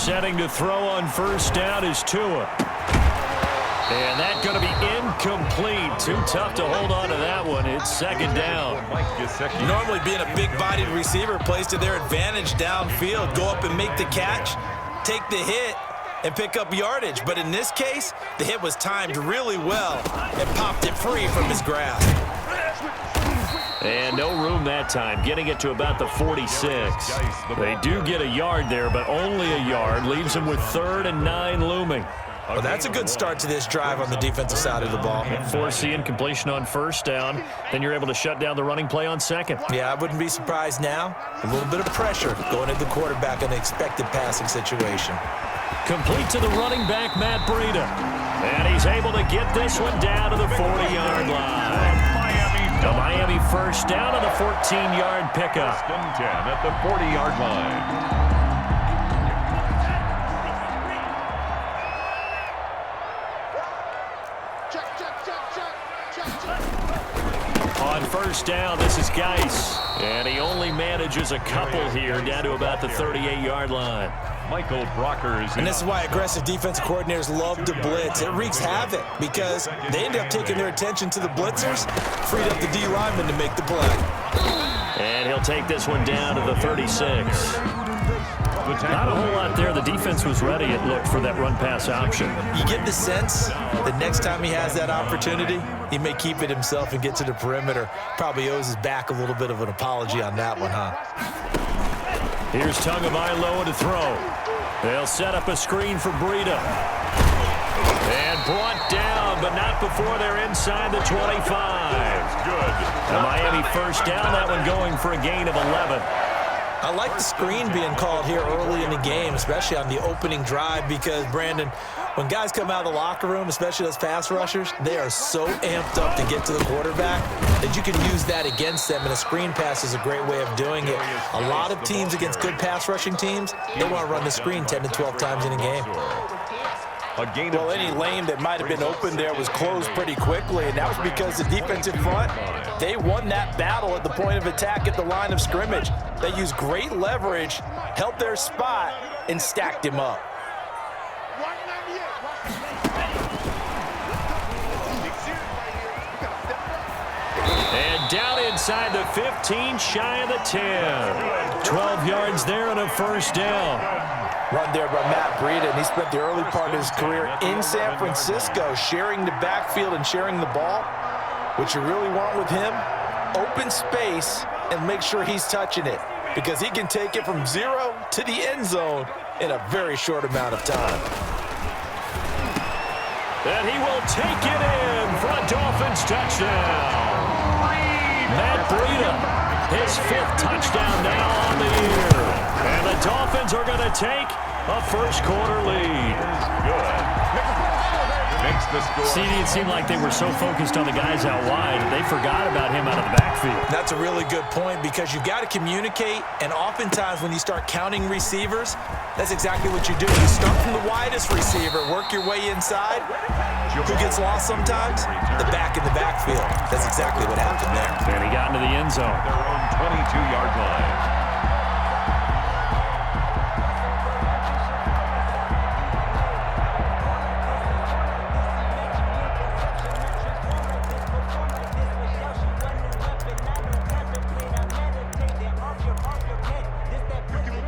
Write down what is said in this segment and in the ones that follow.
Setting to throw on first down is Tua. And that's going to be incomplete. Too tough to hold on to that one. It's second down. Normally being a big-bodied receiver plays to their advantage downfield. Go up and make the catch, take the hit, and pick up yardage. But in this case, the hit was timed really well and popped it free from his grasp. And no room that time, getting it to about the 46. They do get a yard there, but only a yard. Leaves them with 3rd and 9 looming. Well, that's a good start to this drive on the defensive side of the ball. Forcing completion on first down. Then you're able to shut down the running play on second. Yeah, I wouldn't be surprised now. A little bit of pressure going at the quarterback in the expected passing situation. Complete to the running back, Matt Breida. And he's able to get this one down to the 40-yard line. The Miami first down on the 14-yard pickup. 10 at the 40-yard line. On first down, this is Geis. And he only manages a couple here down to about the 38-yard line. Michael Brockers. And this is why aggressive defensive coordinators love to blitz. It wreaks havoc because they end up taking their attention to the blitzers, freed up the D lineman to make the play. And he'll take this one down to the 36. Not a whole lot there. The defense was ready, it looked, for that run-pass option. You get the sense that next time he has that opportunity, he may keep it himself and get to the perimeter. Probably owes his back a little bit of an apology on that one, huh? Here's Tagovailoa to throw. They'll set up a screen for Breida. And brought down, but not before they're inside the 25. Good. The Miami first down, that one going for a gain of 11. I like the screen being called here early in the game, especially on the opening drive, because, Brandon, when guys come out of the locker room, especially those pass rushers, they are so amped up to get to the quarterback that you can use that against them, and a screen pass is a great way of doing it. A lot of teams against good pass rushing teams, they want to run the screen 10 to 12 times in a game. Well, any lane that might have been open there was closed pretty quickly, and that was because the defensive front, they won that battle at the point of attack at the line of scrimmage. They used great leverage, held their spot, and stacked him up. And down inside the 15, shy of the 10. 12 yards there and a first down. Run there by Matt Breida, and he spent the early part of his career in San Francisco sharing the backfield and sharing the ball. What you really want with him, open space and make sure he's touching it, because he can take it from 0 to the end zone in a very short amount of time. And he will take it in for a Dolphins touchdown. Matt Breida, his 5th touchdown now on the year. And the Dolphins are going to take a first-quarter lead. Good. Makes the score. See, it seemed like they were so focused on the guys out wide, they forgot about him out of the backfield. That's a really good point, because you've got to communicate, and oftentimes when you start counting receivers, that's exactly what you do. You start from the widest receiver, work your way inside. Who gets lost sometimes? The back in the backfield. That's exactly what happened there. And he got into the end zone. Their own 22-yard line.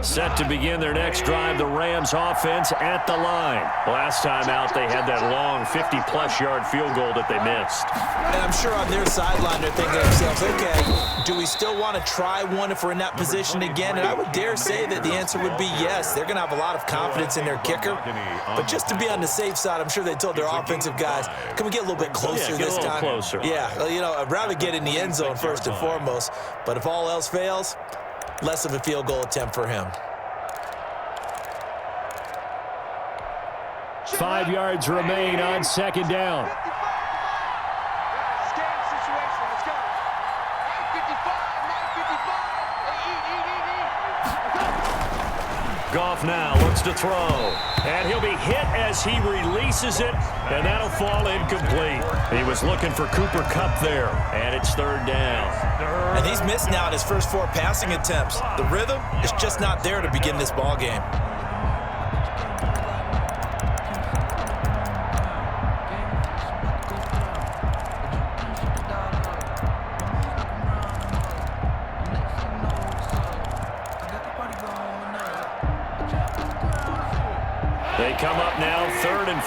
Set to begin their next drive, the Rams offense at the line. Last time out, they had that long 50-plus yard field goal that they missed. And I'm sure on their sideline they're thinking to themselves, okay, do we still want to try one if we're in that position again? And I would dare say that the answer would be yes. They're going to have a lot of confidence in their kicker. But just to be on the safe side, I'm sure they told their offensive guys, can we get a little bit closer this time? Closer. Yeah, well, you know, I'd rather get in the end zone first and foremost. But if all else fails, less of a field goal attempt for him. 5 yards remain on second down. Goff now looks to throw. And he'll be hit as he releases it, and that'll fall incomplete. He was looking for Cooper Kupp there, and it's third down. And he's missed now in his first 4 passing attempts. The rhythm is just not there to begin this ball game.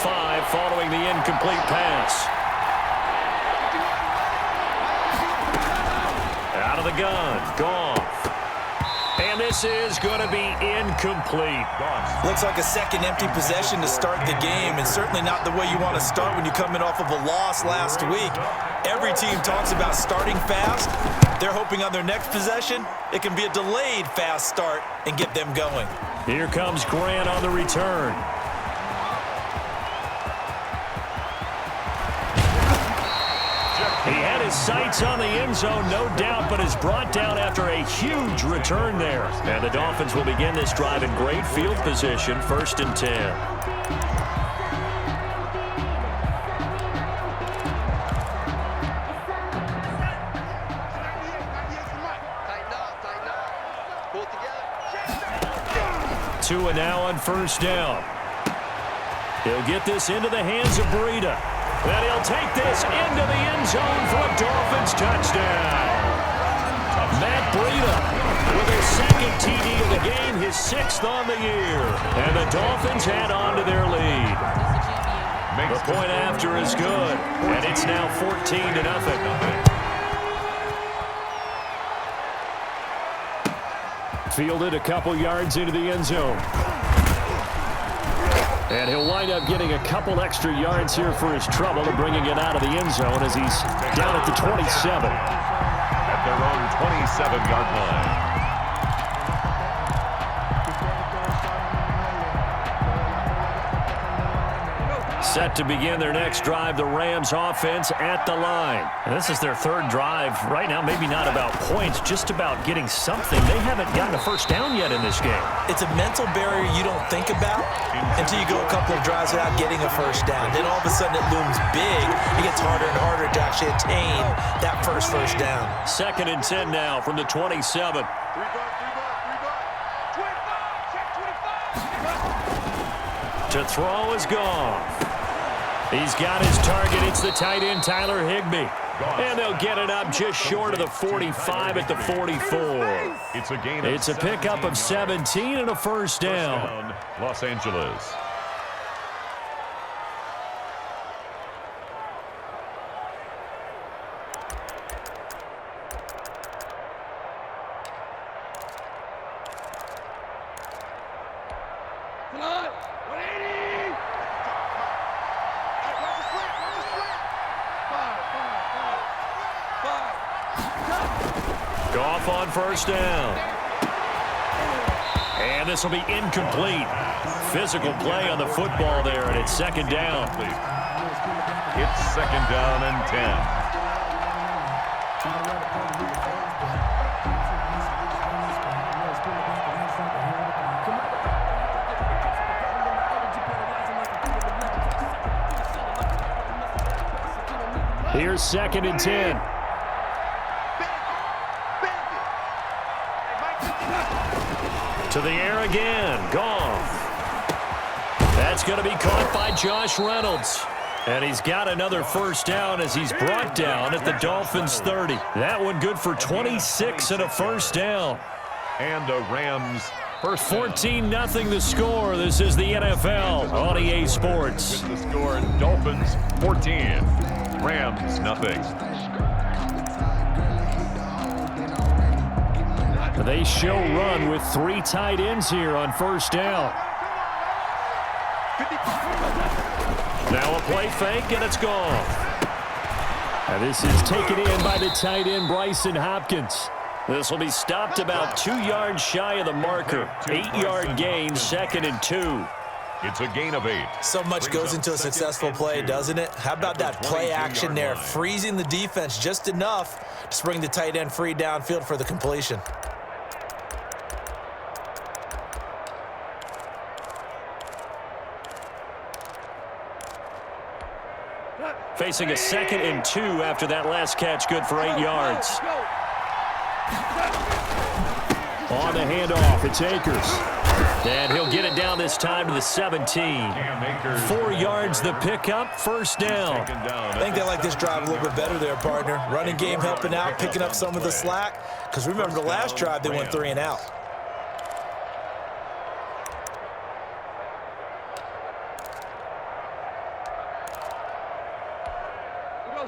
5 following the incomplete pass. Out of the gun, Goff. And this is going to be incomplete. Looks like a second empty possession to start the game, and certainly not the way you want to start when you're coming off of a loss last week. Every team talks about starting fast. They're hoping on their next possession, it can be a delayed fast start and get them going. Here comes Grant on the return. He had his sights on the end zone, no doubt, but is brought down after a huge return there. And the Dolphins will begin this drive in great field position, 1st and 10. Tua now on 1st down. He'll get this into the hands of Breida. And he'll take this into the end zone for a Dolphins touchdown. Matt Breida with his 2nd TD of the game, his 6th on the year. And the Dolphins add on to their lead. The point after is good, and it's now 14-0. Fielded a couple yards into the end zone. And he'll wind up getting a couple extra yards here for his trouble and bringing it out of the end zone as he's down at the 27. At their own 27-yard line. Set to begin their next drive, the Rams offense at the line. And this is their 3rd drive. Right now, maybe not about points, just about getting something. They haven't gotten a first down yet in this game. It's a mental barrier you don't think about until you go a couple of drives without getting a first down. Then all of a sudden it looms big. It gets harder and harder to actually attain that first down. 2nd and 10 now from the 27. To throw is Goff. He's got his target. It's the tight end, Tyler Higbee. And they'll get it up just short of the 45 at the 44. It's a pickup of 17 and a first down. Los Angeles. Goff on 1st down. And this will be incomplete. Physical play on the football there, and it's 2nd down. It's 2nd down and 10. Here's 2nd and 10. To the air again. Goff. That's going to be caught by Josh Reynolds. And he's got another first down as he's brought down at the Dolphins' 30. That one good for 26 and a first down. And the Rams first 14-0 the score. This is the NFL on EA Sports. With the score, Dolphins 14, Rams nothing. They show run with 3 tight ends here on first down. Now a play fake, and it's gone. And this is taken in by the tight end, Bryson Hopkins. This will be stopped about 2 yards shy of the marker. 8-yard gain, 2nd and 2. It's a gain of 8. So much goes into a successful play, doesn't it? How about that play action there, freezing the defense just enough to bring the tight end free downfield for the completion. Facing a 2nd and 2 after that last catch, good for 8 yards. On the handoff, it's Akers. And he'll get it down this time to the 17. 4 yards the pickup, first down. I think they like this drive a little bit better there, partner. Running game helping out, picking up some of the slack. Because remember, the last drive they went 3 and out.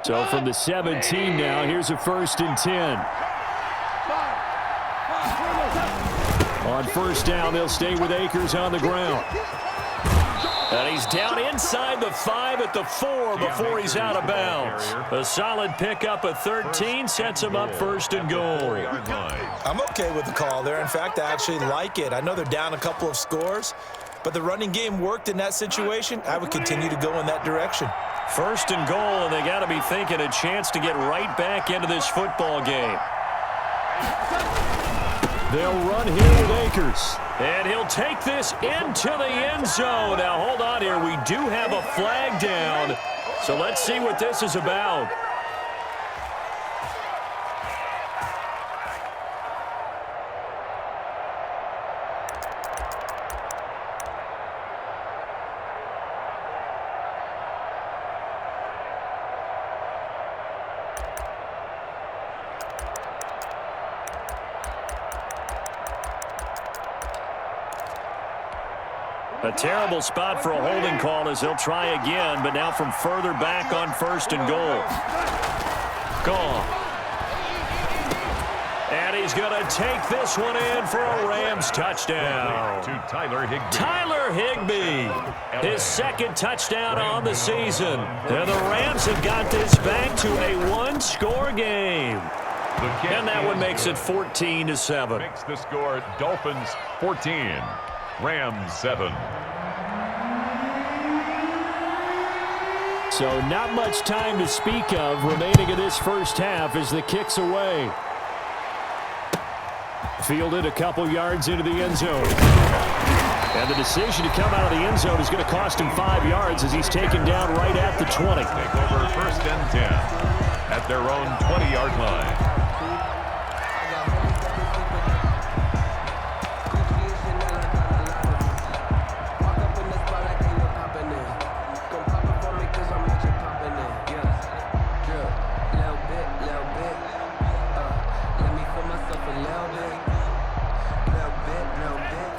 So from the 17 now, here's a 1st and 10. On 1st down, they'll stay with Akers on the ground. And he's down inside the 5 at the 4 before he's out of bounds. A solid pickup at 13 sets him up 1st and goal. I'm okay with the call there. In fact, I actually like it. I know they're down a couple of scores, but the running game worked in that situation. I would continue to go in that direction. 1st and goal, and they got to be thinking a chance to get right back into this football game. They'll run here with Akers. And he'll take this into the end zone. Now, hold on here. We do have a flag down. So let's see what this is about. A terrible spot for a holding call as they'll try again, but now from further back on 1st and goal. Gone. And he's going to take this one in for a Rams touchdown. To Tyler Higbee. Tyler Higbee, his 2nd touchdown on the season. And the Rams have got this back to a 1-score game. And that one makes it 14-7. Makes the score Dolphins 14. Rams 7. So not much time to speak of remaining in this 1st half as the kick's away. Fielded a couple yards into the end zone. And the decision to come out of the end zone is going to cost him 5 yards as he's taken down right at the 20. Take over 1st and 10 at their own 20-yard line.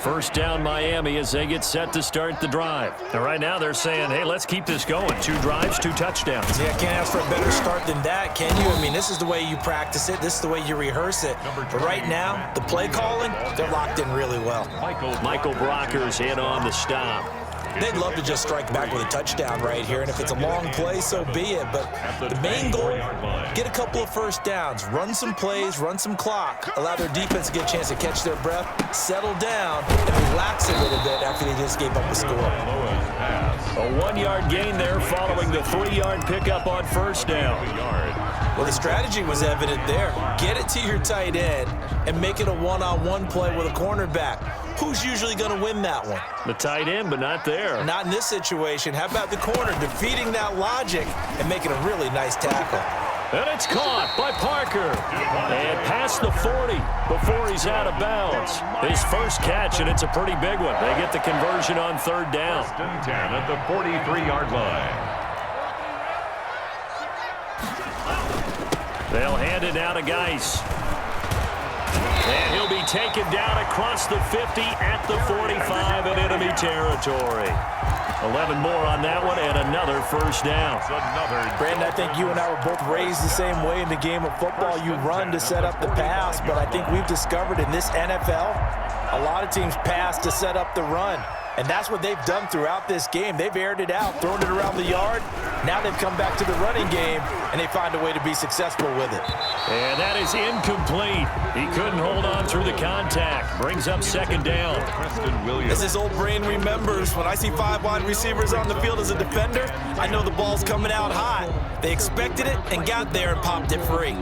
First down Miami as they get set to start the drive. And right now they're saying, hey, let's keep this going. 2 drives, 2 touchdowns. Yeah, can't ask for a better start than that, can you? I mean, this is the way you practice it. This is the way you rehearse it. But right now, the play calling, they're locked in really well. Michael Brocker's in on the stop. They'd love to just strike back with a touchdown right here, and if it's a long play, so be it. But the main goal, get a couple of 1st downs, run some plays, run some clock, allow their defense to get a chance to catch their breath, settle down, and relax a little bit after they just gave up a score. A 1-yard gain there following the 3-yard pickup on 1st down. Well, the strategy was evident there. Get it to your tight end and make it a one-on-one play with a cornerback. Who's usually going to win that one? The tight end, but not there. Not in this situation. How about the corner defeating that logic and making a really nice tackle? And it's caught by Parker. And past the 40 before he's out of bounds. His 1st catch, and it's a pretty big one. They get the conversion on 3rd down. 1st and 10 at the 43-yard line. They'll hand it out to Geis. And he'll be taken down across the 50 at the 45 in enemy territory. 11 more on that one and another 1st down. Brandon, I think you and I were both raised the same way in the game of football. You run to set up the pass, but I think we've discovered in this NFL, a lot of teams pass to set up the run. And that's what they've done throughout this game. They've aired it out, thrown it around the yard. Now they've come back to the running game, and they find a way to be successful with it. And that is incomplete. He couldn't hold on through the contact. Brings up 2nd down. As his old brain remembers, when I see 5 wide receivers on the field as a defender, I know the ball's coming out hot. They expected it and got there and popped it free.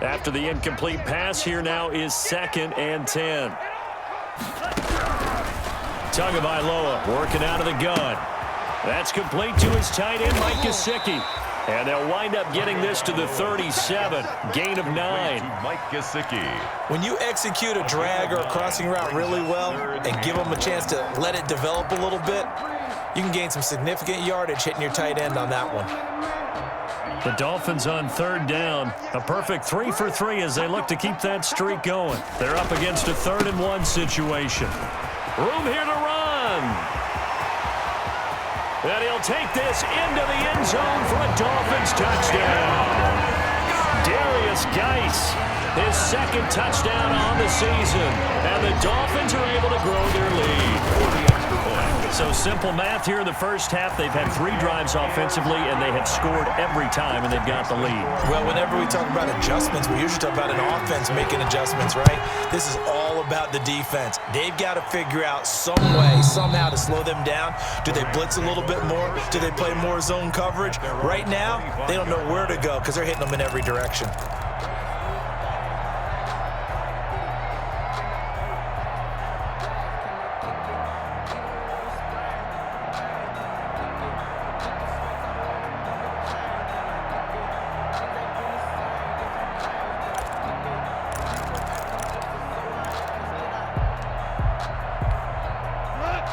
After the incomplete pass, here now is 2nd and 10. Tagovailoa working out of the gun. That's complete to his tight end, Mike Gesicki. And they'll wind up getting this to the 37. Gain of 9. Mike Gesicki. When you execute a drag or a crossing route really well and give them a chance to let it develop a little bit, you can gain some significant yardage hitting your tight end on that one. The Dolphins on third down. A perfect 3 for 3 as they look to keep that streak going. They're up against a 3rd and 1 situation. Room here to run. And he'll take this into the end zone for a Dolphins touchdown. Darius Geis, his 2nd touchdown on the season. And the Dolphins are able to grow their lead. So simple math here in the first half. They've had 3 drives offensively, and they have scored every time, and they've got the lead. Well, whenever we talk about adjustments, we usually talk about an offense making adjustments, right? This is all about the defense. They've got to figure out some way, somehow to slow them down. Do they blitz a little bit more? Do they play more zone coverage? Right now, they don't know where to go because they're hitting them in every direction.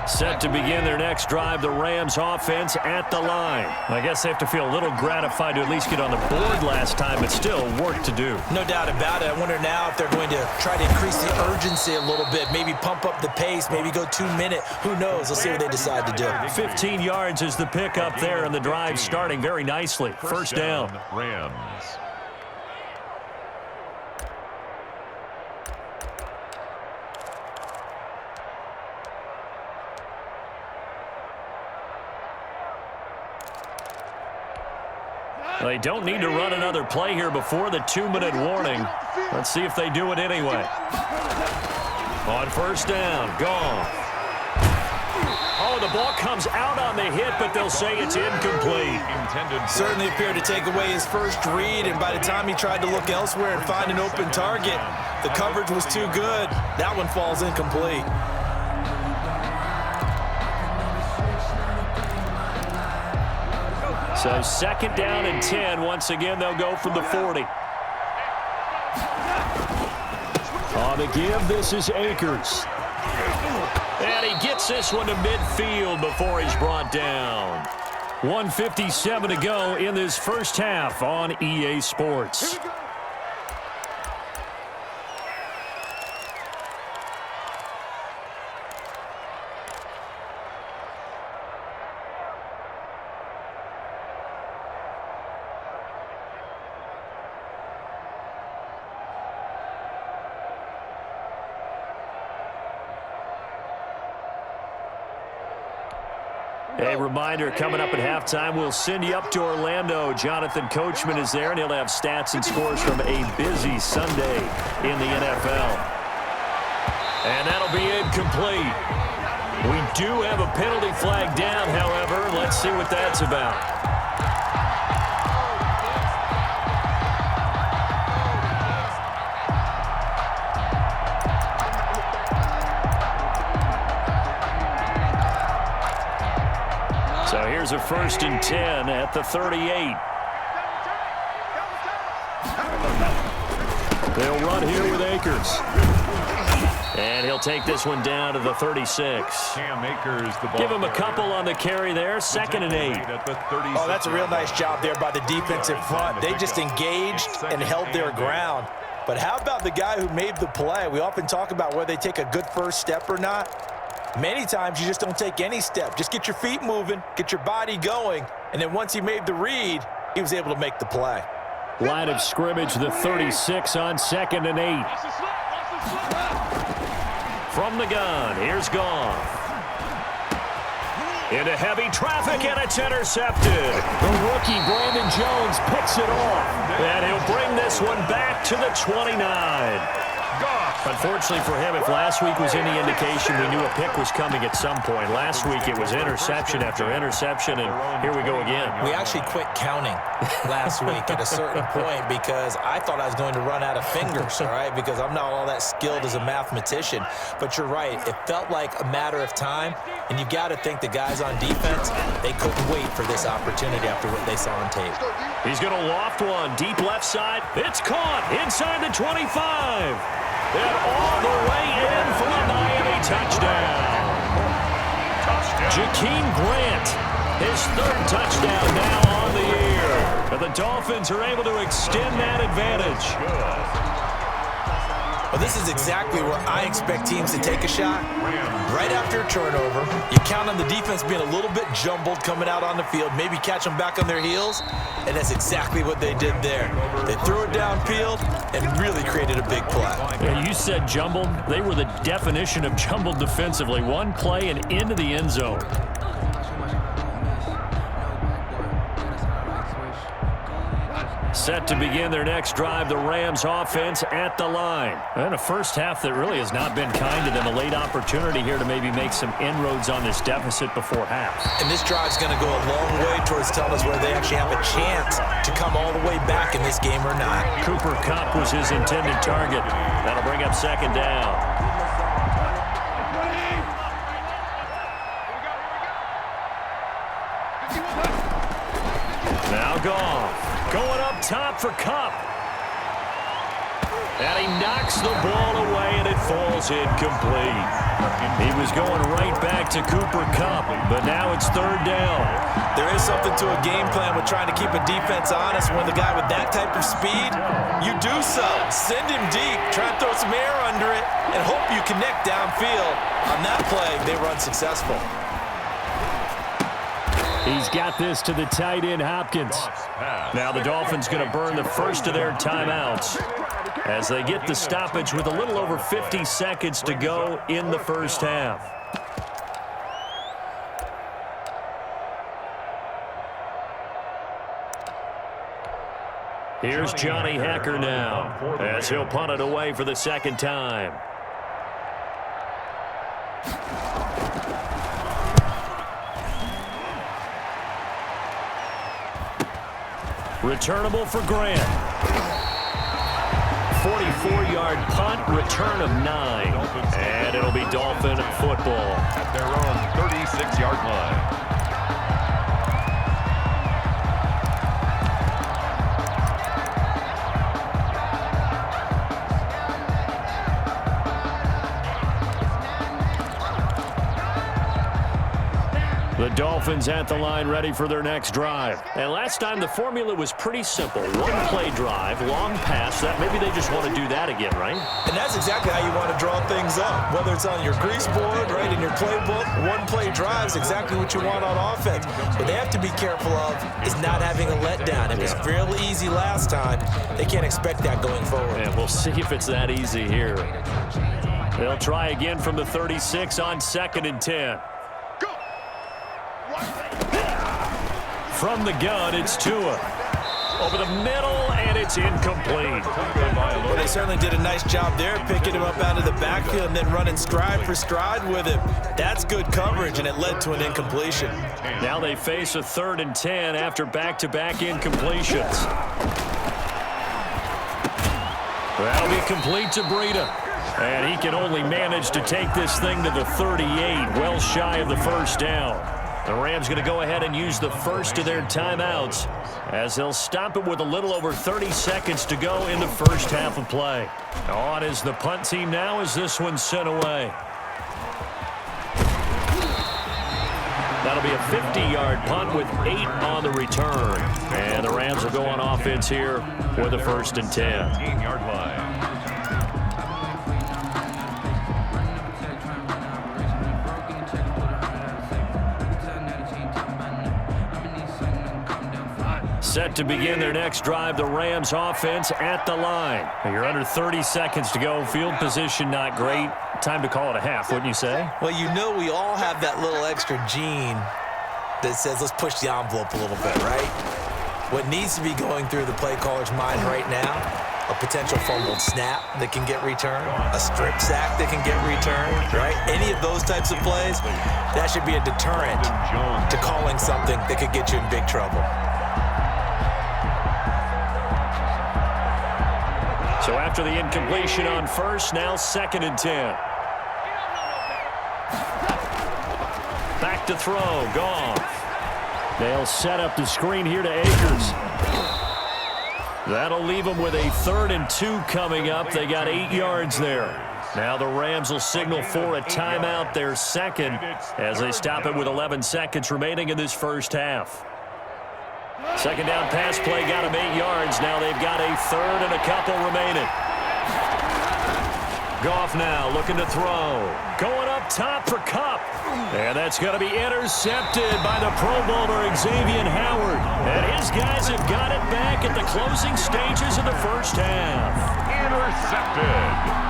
Set to begin their next drive, the Rams offense at the line. I guess they have to feel a little gratified to at least get on the board last time, but still work to do. No doubt about it. I wonder now if they're going to try to increase the urgency a little bit, maybe pump up the pace, maybe go 2-minute. Who knows? Let's see what they decide to do. 15 yards is the pickup there, and the drive starting very nicely. First down. Rams. They don't need to run another play here before the 2-minute warning. Let's see if they do it anyway. On first down, gone. Oh, the ball comes out on the hit, but they'll say it's incomplete. Certainly appeared to take away his first read, and by the time he tried to look elsewhere and find an open target, the coverage was too good. That one falls incomplete. So 2nd down and 10. Once again, they'll go from the 40. On the give, this is Akers. And he gets this one to midfield before he's brought down. 1:57 to go in this first half on EA Sports. A reminder, coming up at halftime, we'll send you up to Orlando. Jonathan Coachman is there, and he'll have stats and scores from a busy Sunday in the NFL. And that'll be incomplete. We do have a penalty flag down, however. Let's see what that's about. So here's a 1st and 10 at the 38. They'll run here with Akers. And he'll take this one down to the 36. Cam Akers, the ball Give him a carrier. couple on the carry there. 2nd and 8. Oh, that's a real nice job there by the defensive front. They just engaged and held their ground. But how about the guy who made the play? We often talk about whether they take a good first step or not. Many times you just don't take any step. Just get your feet moving, get your body going, and then once he made the read, he was able to make the play. Line of scrimmage, the 36 on 2nd and 8. From the gun, here's Goff. Into heavy traffic, and it's intercepted. The rookie, Brandon Jones, picks it off. And he'll bring this one back to the 29. Unfortunately for him, if last week was any indication, we knew a pick was coming at some point. Last week it was interception after interception, and here we go again. We actually quit counting last week at a certain point because I thought I was going to run out of fingers, all right, because I'm not all that skilled as a mathematician. But you're right. It felt like a matter of time, and you've got to think the guys on defense, they couldn't wait for this opportunity after what they saw on tape. He's going to loft one, deep left side. It's caught inside the 25. And all the way in for a Miami touchdown. Jakeem Grant, his 3rd touchdown now on the year. And the Dolphins are able to extend that advantage. Well, this is exactly where I expect teams to take a shot. Right after a turnover, you count on the defense being a little bit jumbled coming out on the field, maybe catch them back on their heels, and that's exactly what they did there. They threw it downfield and really created a big play. Yeah, you said jumbled. They were the definition of jumbled defensively. One play and into the end zone. Set to begin their next drive, the Rams offense at the line. And a first half that really has not been kind to them. A late opportunity here to maybe make some inroads on this deficit before half. And this drive's going to go a long way towards telling us whether they actually have a chance to come all the way back in this game or not. Cooper Kupp was his intended target. That'll bring up second down. Now Goff. Going up top for Kupp. And he knocks the ball away, and it falls incomplete. He was going right back to Cooper Kupp, but now it's third down. There is something to a game plan with trying to keep a defense honest. When the guy with that type of speed, you do so. Send him deep, try and throw some air under it, and hope you connect downfield. On that play, they were unsuccessful. He's got this to the tight end, Hopkins. Now the Dolphins going to burn the first of their timeouts as they get the stoppage with a little over 50 seconds to go in the first half. Here's Johnny Hacker now as he'll punt it away for the second time. Returnable for Grant. 44-yard punt, return of 9. And it'll be Dolphin football. At their own 36-yard line. The Dolphins at the line ready for their next drive. And last time the formula was pretty simple. One play drive, long pass. That maybe they just want to do that again, right? And that's exactly how you want to draw things up. Whether it's on your grease board, right, in your playbook, one play drive is exactly what you want on offense. What they have to be careful of is not having a letdown. It was fairly easy last time. They can't expect that going forward. And we'll see if it's that easy here. They'll try again from the 36 on 2nd and 10. From the gun, it's Tua. Over the middle, and it's incomplete. Well, they certainly did a nice job there, picking him up out of the backfield and then running stride for stride with him. That's good coverage, and it led to an incompletion. Now they face a 3rd and 10 after back-to-back incompletions. That'll be complete to Breida. And he can only manage to take this thing to the 38, well shy of the first down. The Rams going to go ahead and use the first of their timeouts as they'll stop it with a little over 30 seconds to go in the first half of play. On is the punt team now as this one's sent away. That'll be a 50-yard punt with 8 on the return. And the Rams will go on offense here with a 1st and 10. 15-yard line. Set to begin their next drive, the Rams offense at the line. You're under 30 seconds to go. Field position not great. Time to call it a half, wouldn't you say? Well, you know we all have that little extra gene that says let's push the envelope a little bit, right? What needs to be going through the play caller's mind right now, a potential fumbled snap that can get returned, a strip sack that can get returned, right? Any of those types of plays, that should be a deterrent to calling something that could get you in big trouble. So after the incompletion on first, now 2nd and 10. Back to throw, Goff. They'll set up the screen here to Akers. That'll leave them with a 3rd and 2 coming up. They got 8 yards there. Now the Rams will signal for a timeout, their second, as they stop it with 11 seconds remaining in this first half. Second down pass play got him 8 yards. Now they've got a third and a couple remaining. Goff now looking to throw. Going up top for Kupp. And that's going to be intercepted by the Pro Bowler Xavier Howard. And his guys have got it back at the closing stages of the first half. Intercepted.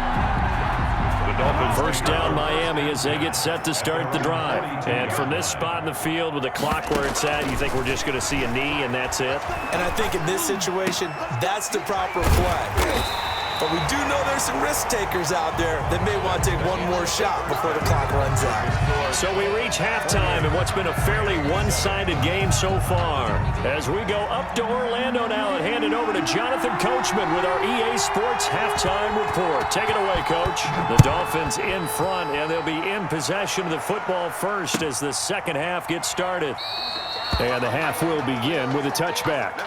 First down Miami as they get set to start the drive. And from this spot in the field with the clock where it's at, you think we're just going to see a knee and that's it? And I think in this situation, that's the proper play. But we do know there's some risk takers out there that may want to take one more shot before the clock runs out. So we reach halftime in what's been a fairly one-sided game so far. As we go up to Orlando now and hand it over to Jonathan Coachman with our EA Sports halftime report. Take it away, Coach. The Dolphins in front, and they'll be in possession of the football first as the second half gets started. And the half will begin with a touchback.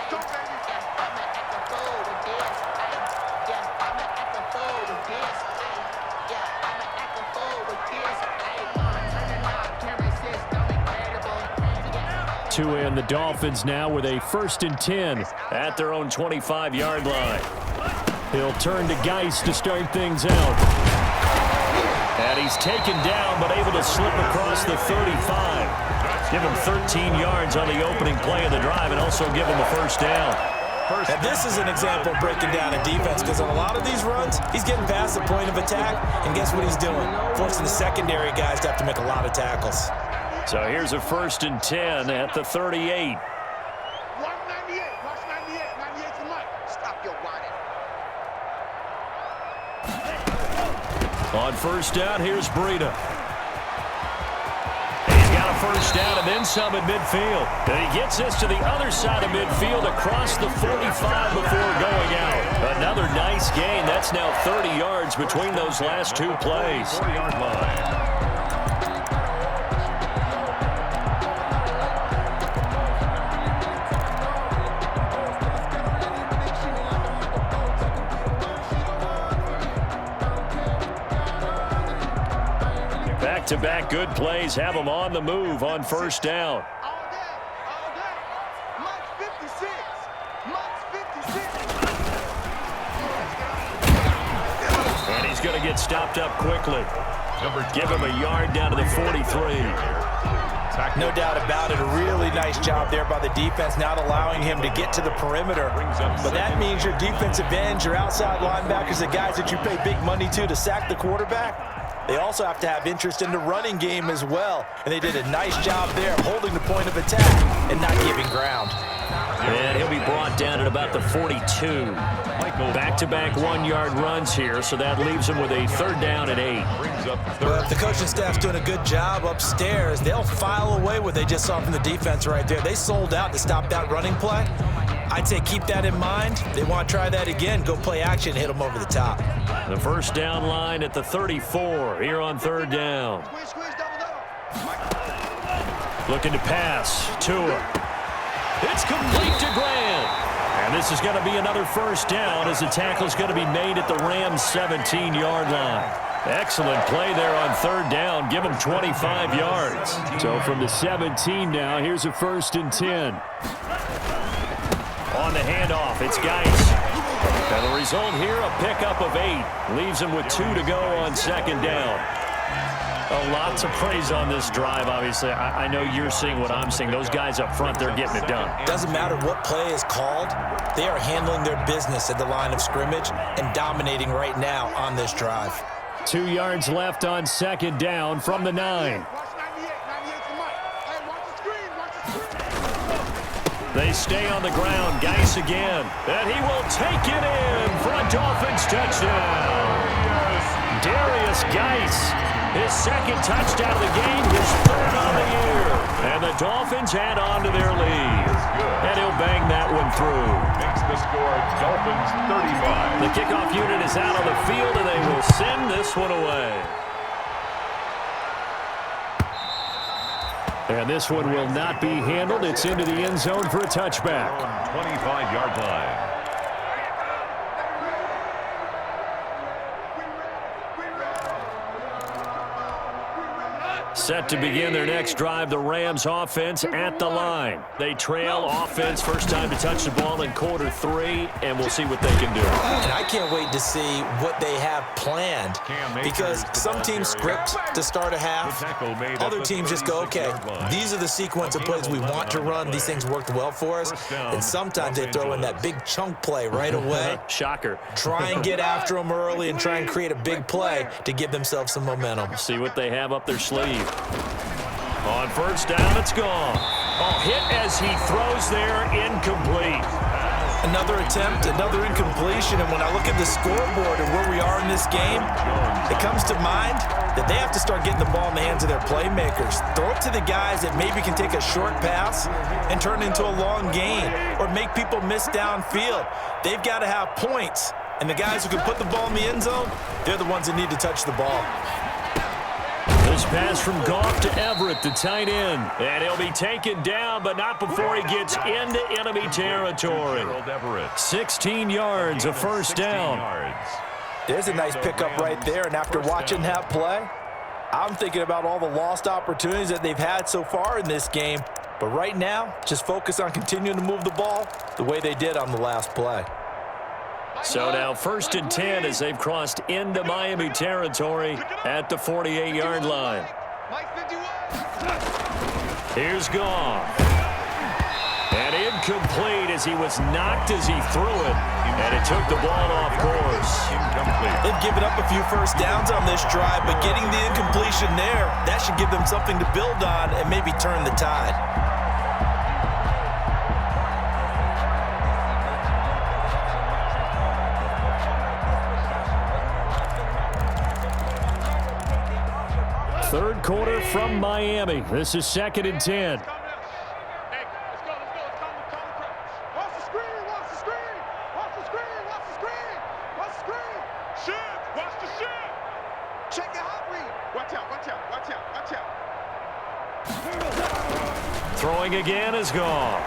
To end the Dolphins now with a 1st and 10 at their own 25-yard line. He'll turn to Geis to start things out. And he's taken down but able to slip across the 35. Give him 13 yards on the opening play of the drive and also give him a first down. And this is an example of breaking down a defense because on a lot of these runs, he's getting past the point of attack, and guess what he's doing? Forcing the secondary guys to have to make a lot of tackles. So here's a 1st and 10 at the 38. Watch 98. Watch 98. 98 to Mike. Stop your whining. On first down, here's Breida. He's got a first down and then some at midfield. And he gets this to the other side of midfield across the 45 before going out. Another nice gain. That's now 30 yards between those last two plays. 4-yard line. Back-to-back good plays have them on the move on first down. All day. All day. Mike's 56. Mike's 56. And he's going to get stopped up quickly. Give him a yard down to the 43. No doubt about it. A really nice job there by the defense, not allowing him to get to the perimeter. But that means your defensive ends, your outside linebackers, the guys that you pay big money to sack the quarterback, they also have to have interest in the running game as well. And they did a nice job there holding the point of attack and not giving ground. And he'll be brought down at about the 42. Back-to-back 1-yard runs here, so that leaves him with a 3rd down and 8. Well, if the coaching staff's doing a good job upstairs, they'll file away what they just saw from the defense right there. They sold out to stop that running play. I'd say keep that in mind. They want to try that again. Go play action, hit them over the top. The first down line at the 34 here on 3rd down. Squish, double, double. Looking to pass. Tua. It's complete to Grant. And this is going to be another first down as the tackle's going to be made at the Rams' 17-yard line. Excellent play there on 3rd down. Give him 25 yards. So from the 17 now, here's a 1st and 10. On the handoff, it's Geis. And the result here, a pickup of 8. Leaves him with 2 to go on 2nd down. Lots of praise on this drive, obviously. I know you're seeing what I'm seeing. Those guys up front, they're getting it done. Doesn't matter what play is called. They are handling their business at the line of scrimmage and dominating right now on this drive. 2 yards left on 2nd down from the 9. Watch 98. 98 to Mike. Hey, watch the screen. Watch the screen. They stay on the ground. Geis again. And he will take it in for a Dolphins touchdown. Darius Geis. His 2nd touchdown of the game, his 3rd on the year. And the Dolphins add on to their lead. And he'll bang that one through. Makes the score Dolphins 35. The kickoff unit is out on the field, and they will send this one away. And this one will not be handled. It's into the end zone for a touchback. 25-yard line. Set to begin their next drive, the Rams offense at the line. They trail offense, first time to touch the ball in quarter 3, and we'll see what they can do. And I can't wait to see what they have planned, because some teams script to start a half. Other teams just go, okay, these are the sequence of plays we want to run. These things worked well for us. And sometimes they throw in that big chunk play right away. Shocker. Try and get after them early and try and create a big play to give themselves some momentum. See what they have up their sleeve. On first down, it's gone. Oh, hit as he throws there, incomplete. Another attempt, another incompletion, and when I look at the scoreboard and where we are in this game, it comes to mind that they have to start getting the ball in the hands of their playmakers. Throw it to the guys that maybe can take a short pass and turn it into a long gain or make people miss downfield. They've got to have points, and the guys who can put the ball in the end zone, they're the ones that need to touch the ball. This pass from Goff to Everett, the tight end. And he'll be taken down, but not before he gets into enemy territory. 16 yards, a first down. There's a nice pickup right there, and after watching that play, I'm thinking about all the lost opportunities that they've had so far in this game. But right now, just focus on continuing to move the ball the way they did on the last play. So now 1st and 10 as they've crossed into Miami territory at the 48-yard line. Here's Goff. And incomplete as he was knocked as he threw it. And it took the ball off course. They've given up a few first downs on this drive, but getting the incompletion there, that should give them something to build on and maybe turn the tide. Third quarter from Miami. This is 2nd and 10. Hey, let's go. Watch the screen. Watch the screen. Watch the screen. Watch the screen. Watch the screen. Shift. Watch the shift. Check the hot read. Watch out. Watch out. Watch out. Watch out. Throwing again is Goff.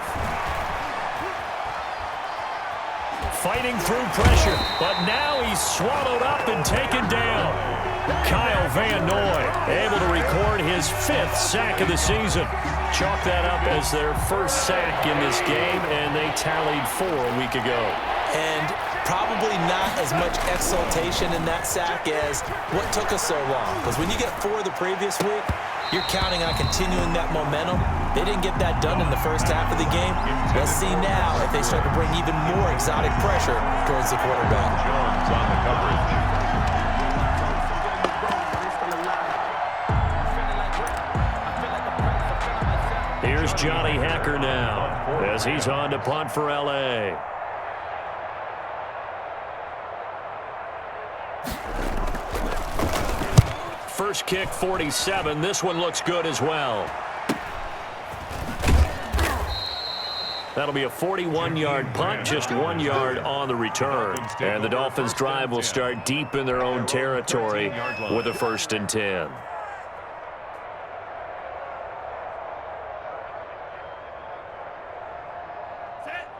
Fighting through pressure, but now he's swallowed up and taken down. Kyle Van Noy able to record his 5th sack of the season. Chalk that up as their first sack in this game, and they tallied 4 a week ago. And probably not as much exultation in that sack as what took us so long. Because when you get 4 the previous week, you're counting on continuing that momentum. They didn't get that done in the first half of the game. Let's see now if they start to bring even more exotic pressure towards the quarterback. Jones on the coverage. Here's Johnny Hacker now as he's on to punt for L.A. First kick, 47. This one looks good as well. That'll be a 41-yard punt, just 1 yard on the return. And the Dolphins' drive will start deep in their own territory with a 1st and 10.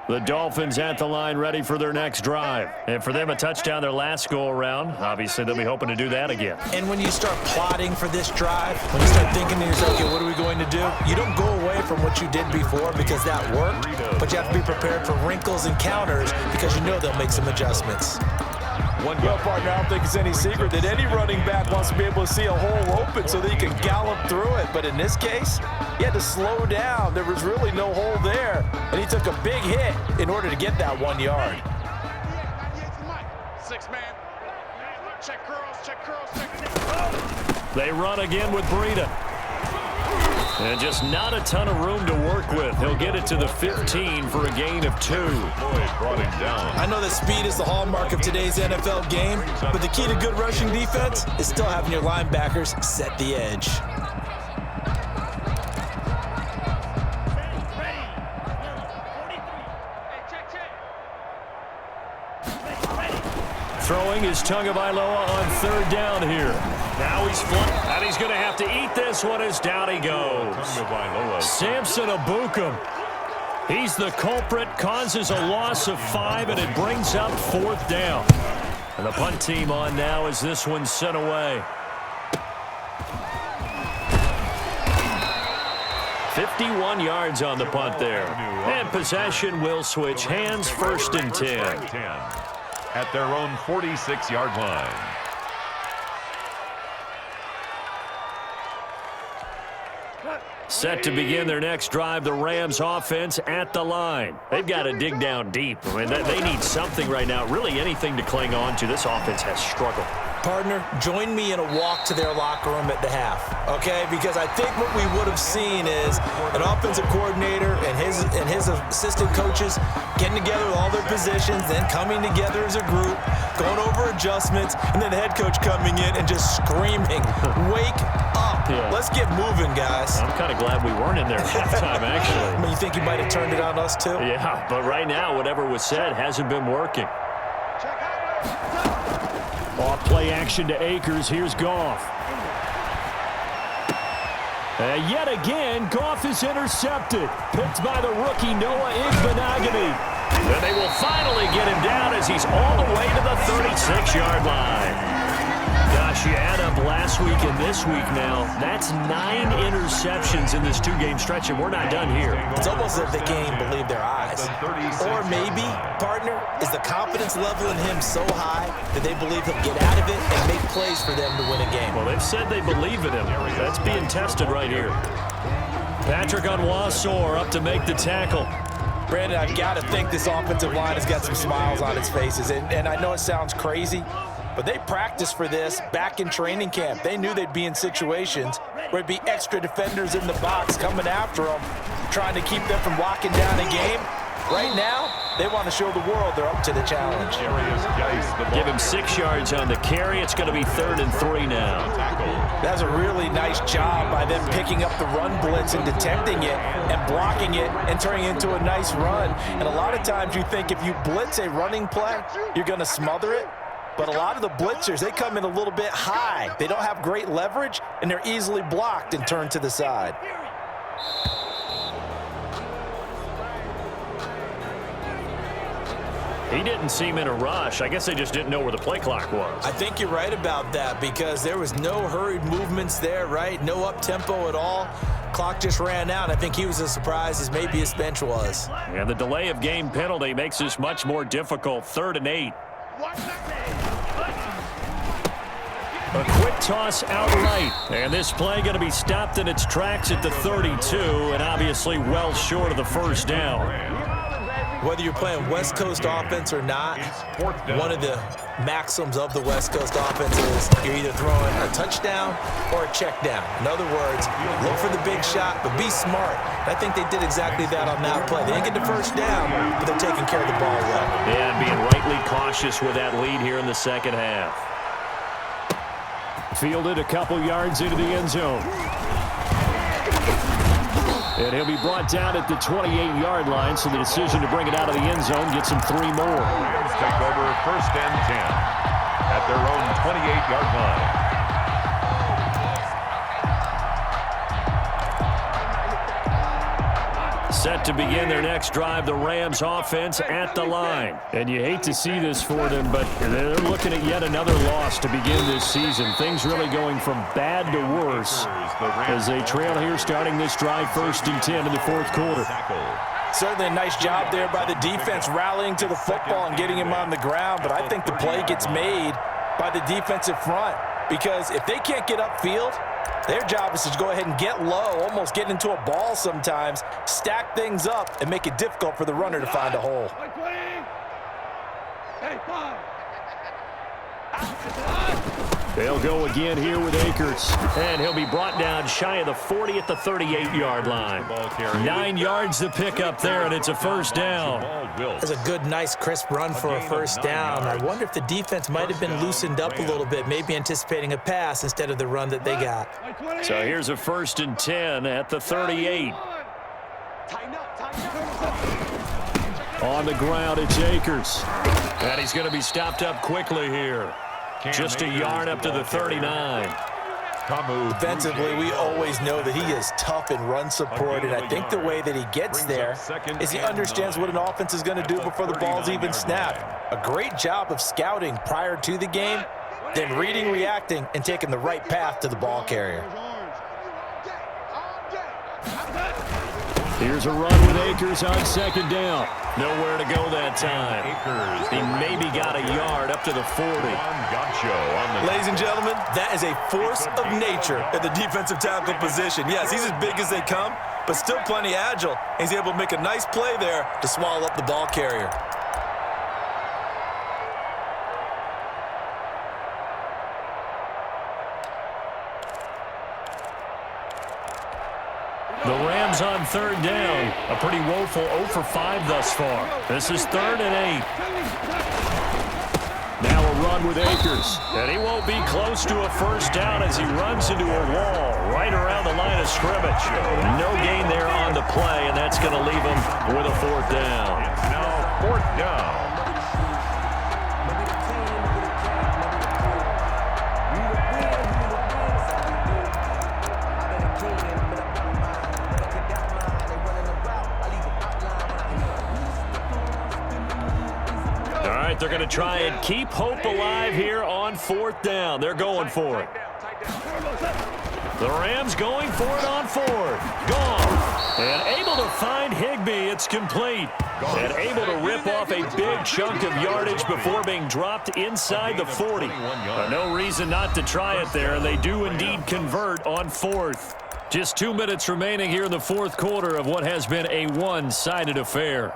The Dolphins at the line ready for their next drive. And for them, a touchdown their last go-around. Obviously, they'll be hoping to do that again. And when you start plotting for this drive, when you start thinking to yourself, okay, what are we going to do? You don't go away from what you did before because that worked, but you have to be prepared for wrinkles and counters because you know they'll make some adjustments. Well, partner, I don't think it's any secret that any running back wants to be able to see a hole open so that he can gallop through it. But in this case, he had to slow down. There was really no hole there, and he took a big hit in order to get that 1 yard. 6-man. Check curls, check curls, check. They run again with Breida. And just not a ton of room to work with. He'll get it to the 15 for a gain of 2. Floyd brought him down. I know that speed is the hallmark of today's NFL game, but the key to good rushing defense is still having your linebackers set the edge. Throwing is Tagovailoa on 3rd down here. Now he's flipped, and he's going to have to eat this one as down he goes. Samson Abukum. He's the culprit, causes a loss of 5, and it brings up 4th down. And the punt team on now as this one's sent away. 51 yards on the punt there. And possession will switch hands, 1st and 10. At their own 46-yard line. Set to begin their next drive, the Rams offense at the line. They've got to dig down deep. I mean, they need something right now, really anything to cling on to. This offense has struggled. Partner, join me in a walk to their locker room at the half, okay? Because I think what we would have seen is an offensive coordinator and his assistant coaches getting together with all their positions, then coming together as a group, going over adjustments, and then the head coach coming in and just screaming, "Wake up. Yeah. Let's get moving, guys." I'm kind of glad we weren't in there at halftime, actually. I mean, you think you might have turned it on us, too? Yeah, but right now, whatever was said hasn't been working. Off play action to Akers. Here's Goff. Yet again, Goff is intercepted. Picked by the rookie Noah Igbenogany. And they will finally get him down as he's all the way to the 36-yard line. Gosh, you add up last week and this week now. That's 9 interceptions in this 2-game stretch, and we're not done here. It's almost as if they can't even believe their eyes. Or maybe, partner, is the confidence level in him so high that they believe he'll get out of it and make plays for them to win a game. Well, they've said they believe in him. That's being tested right here. Patrick Onwuasor up to make the tackle. Brandon, I've got to think this offensive line has got some smiles on its faces. And I know it sounds crazy, but they practiced for this back in training camp. They knew they'd be in situations where it'd be extra defenders in the box coming after them, trying to keep them from locking down a game. Right now, they want to show the world they're up to the challenge. Give him 6 yards on the carry. It's going to be 3rd and 3 now. That's a really nice job by them picking up the run blitz and detecting it and blocking it and turning it into a nice run. And a lot of times you think if you blitz a running play, you're going to smother it. But a lot of the blitzers, they come in a little bit high. They don't have great leverage, and they're easily blocked and turned to the side. He didn't seem in a rush. I guess they just didn't know where the play clock was. I think you're right about that because there was no hurried movements there, right? No up-tempo at all. Clock just ran out. I think he was as surprised as maybe his bench was. And the delay of game penalty makes this much more difficult. 3rd and 8. A quick toss out right. And this play going to be stopped in its tracks at the 32 and obviously well short of the 1st down. Whether you're playing West Coast offense or not, one of the maxims of the West Coast offense is you're either throwing a touchdown or a check down. In other words, look for the big shot, but be smart. I think they did exactly that on that play. They didn't get the 1st down, but they're taking care of the ball well. Yeah, and being rightly cautious with that lead here in the 2nd half. Fielded a couple yards into the end zone. And he'll be brought down at the 28-yard line, so the decision to bring it out of the end zone gets him 3 more. Rams take over 1st and 10 at their own 28-yard line. Set to begin their next drive, the Rams offense at the line. And you hate to see this for them, but they're looking at yet another loss to begin this season. Things really going from bad to worse as they trail here starting this drive 1st and 10 in the 4th quarter. Certainly a nice job there by the defense rallying to the football and getting him on the ground, but I think the play gets made by the defensive front because if they can't get upfield, their job is to go ahead and get low, almost get into a ball sometimes, stack things up, and make it difficult for the runner to find a hole. They'll go again here with Akers. And he'll be brought down shy of the 40 at the 38-yard line. 9 yards to pick up there, and it's a 1st down. That's a good, nice, crisp run for a 1st down. I wonder if the defense might have been loosened up a little bit, maybe anticipating a pass instead of the run that they got. So here's a 1st and 10 at the 38. On the ground, it's Akers. And he's going to be stopped up quickly here. Just a yard up to the 39. Defensively, we always know that he is tough in run support, and I think the way that he gets there is he understands what an offense is going to do before the ball's even snapped. A great job of scouting prior to the game, then reading, reacting, and taking the right path to the ball carrier. Here's a run with Akers on second down. Nowhere to go that time. He maybe got a yard up to the 40. Ladies and gentlemen, that is a force of nature at the defensive tackle position. Yes, he's as big as they come, but still plenty agile. He's able to make a nice play there to swallow up the ball carrier. The Rams on third down. A pretty woeful 0 for 5 thus far. This is 3rd and 8. Now a run with Akers. And he won't be close to a first down as he runs into a wall right around the line of scrimmage. No gain there on the play, and that's going to leave him with a 4th down. It's now 4th down. They're going to try and keep hope alive here on 4th down. They're going for it. The Rams going for it on 4th. Gone. And able to find Higbee. It's complete. And able to rip off a big chunk of yardage before being dropped inside the 40. No reason not to try it there. They do indeed convert on 4th. Just 2 minutes remaining here in the 4th quarter of what has been a one-sided affair.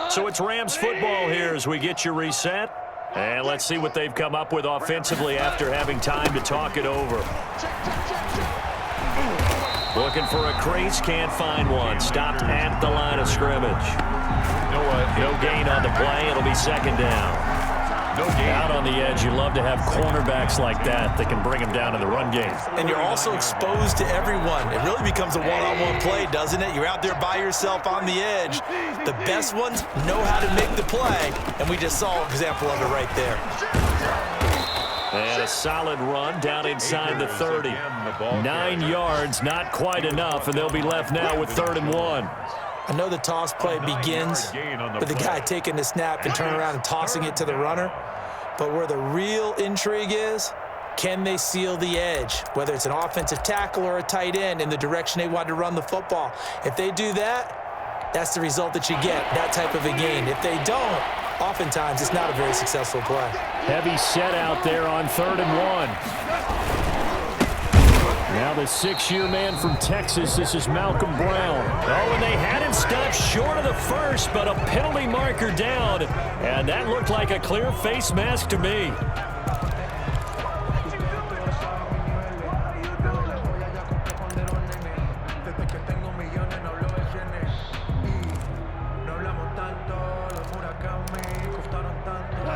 So it's Rams football here as we get you reset. And let's see what they've come up with offensively after having time to talk it over. Looking for a crease, can't find one. Stopped at the line of scrimmage. No gain on the play. It'll be 2nd down. No gain. Out on the edge, you love to have cornerbacks like that that can bring them down in the run game. And you're also exposed to everyone. It really becomes a one-on-one play, doesn't it? You're out there by yourself on the edge. The best ones know how to make the play, and we just saw an example of it right there. And a solid run down inside the 30. 9 yards, not quite enough, and they'll be left now with 3rd and 1. I know the toss play begins with the guy taking the snap and turning around and tossing it to the runner. But where the real intrigue is, can they seal the edge, whether it's an offensive tackle or a tight end, in the direction they want to run the football? If they do that, that's the result that you get, that type of a gain. If they don't, oftentimes it's not a very successful play. Heavy set out there on 3rd and 1. Now the 6-year man from Texas, this is Malcolm Brown. Oh, and they had him stopped short of the first, but a penalty marker down. And that looked like a clear face mask to me.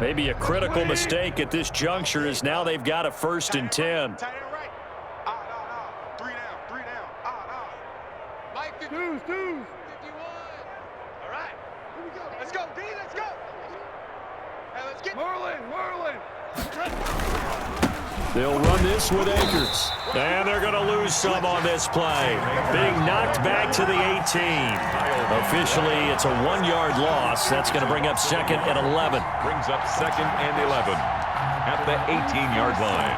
Maybe a critical mistake at this juncture as now they've got a 1st and 10. They'll run this with Akers. And they're going to lose some on this play. Being knocked back to the 18. Officially, it's a 1-yard loss. That's going to bring up 2nd and 11. Brings up 2nd and 11 at the 18-yard line.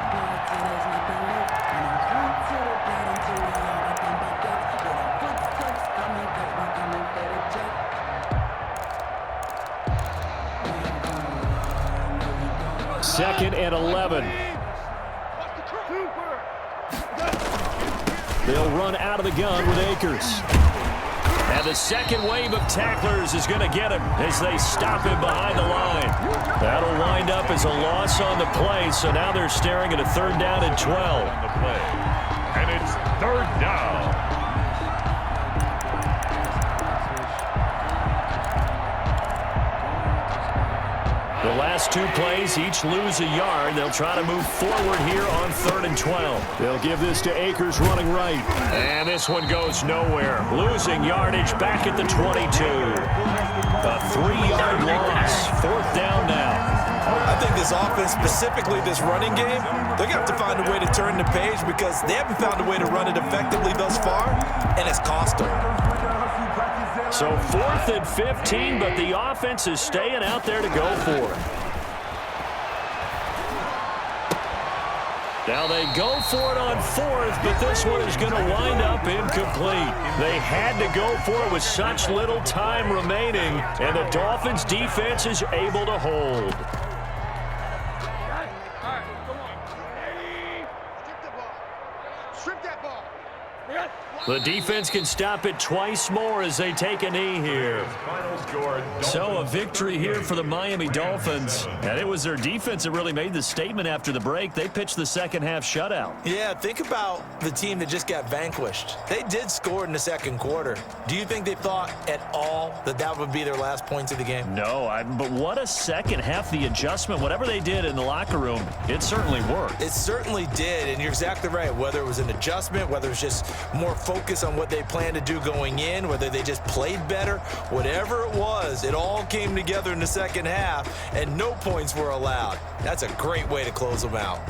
Second and 11. They'll run out of the gun with Akers. And the second wave of tacklers is going to get him as they stop him behind the line. That'll wind up as a loss on the play, so now they're staring at a 3rd down and 12. On the play. And it's 3rd down. The last 2 plays, each lose a yard. They'll try to move forward here on 3rd and 12. They'll give this to Akers running right. And this one goes nowhere. Losing yardage back at the 22. A 3-yard loss. 4th down now. I think this offense, specifically this running game, they're going to have to find a way to turn the page because they haven't found a way to run it effectively thus far, and it's cost them. So 4th and 15, but the offense is staying out there to go for it. Now they go for it on fourth, but this one is going to wind up incomplete. They had to go for it with such little time remaining, and the Dolphins defense is able to hold. The defense can stop it twice more as they take a knee here. So a victory here for the Miami Dolphins. And it was their defense that really made the statement after the break. They pitched the second half shutout. Yeah, think about the team that just got vanquished. They did score in the second quarter. Do you think they thought at all that that would be their last points of the game? No, but what a second half, the adjustment, whatever they did in the locker room, it certainly worked. It certainly did, and you're exactly right. Whether it was an adjustment, whether it was just more focus on what they planned to do going in, whether they just played better, whatever it was, it all came together in the second half, and no points were allowed. That's a great way to close them out.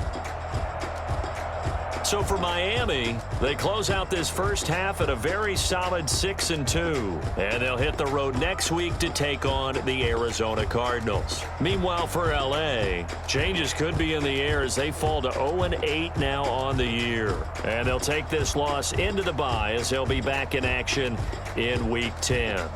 So for Miami, they close out this first half at a very solid 6-2. And they'll hit the road next week to take on the Arizona Cardinals. Meanwhile, for LA, changes could be in the air as they fall to 0-8 now on the year. And they'll take this loss into the bye as they'll be back in action in Week 10.